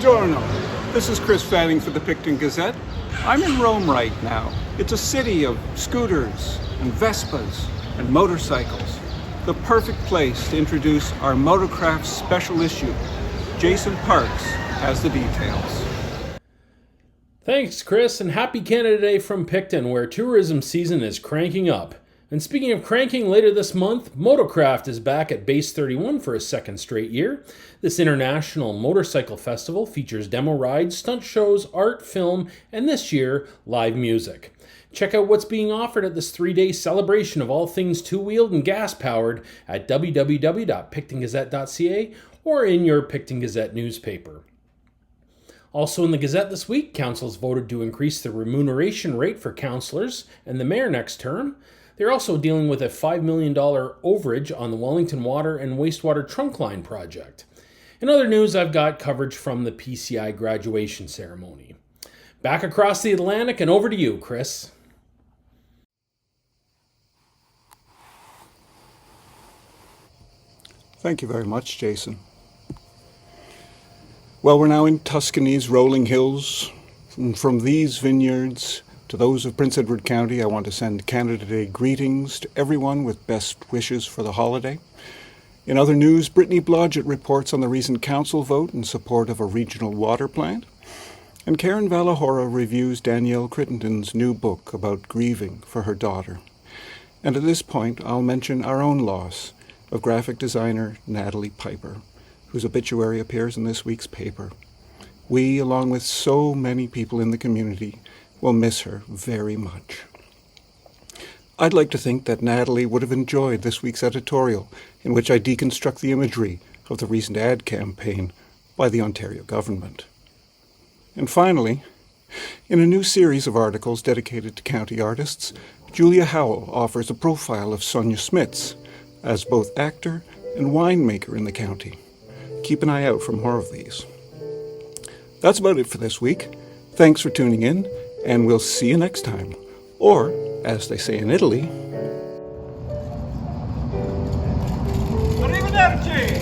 Buongiorno. This is Chris Fanning for the Picton Gazette. I'm in Rome right now. It's a city of scooters and Vespas and motorcycles. The perfect place to introduce our Motorcraft special issue. Jason Parks has the details. Thanks, Chris, and happy Canada Day from Picton, where tourism season is cranking up. And speaking of cranking, later this month, Motorcraft is back at Base 31 for a second straight year. This international motorcycle festival features demo rides, stunt shows, art, film, and this year, live music. Check out what's being offered at this 3-day celebration of all things two-wheeled and gas-powered at www.pictongazette.ca or in your Picton Gazette newspaper. Also in the Gazette this week, Council's voted to increase the remuneration rate for councillors and the mayor next term. They're also dealing with a $5 million overage on the Wellington Water and Wastewater Trunk Line project. In other news, I've got coverage from the PCI graduation ceremony. Back across the Atlantic and over to you, Chris. Thank you very much, Jason. Well, we're now in Tuscany's rolling hills. And from these vineyards to those of Prince Edward County, I want to send Canada Day greetings to everyone with best wishes for the holiday. In other news, Brittany Blodgett reports on the recent council vote in support of a regional water plant. And Karen Valahora reviews Danielle Crittenden's new book about grieving for her daughter. And at this point, I'll mention our own loss of graphic designer Natalie Piper, whose obituary appears in this week's paper. We, along with so many people in the community, will miss her very much. I'd like to think that Natalie would have enjoyed this week's editorial, in which I deconstruct the imagery of the recent ad campaign by the Ontario government. And finally, in a new series of articles dedicated to county artists, Julia Howell offers a profile of Sonia Smits as both actor and winemaker in the county. Keep an eye out for more of these. That's about it for this week. Thanks for tuning in, and we'll see you next time. Or, as they say in Italy, Arrivederci!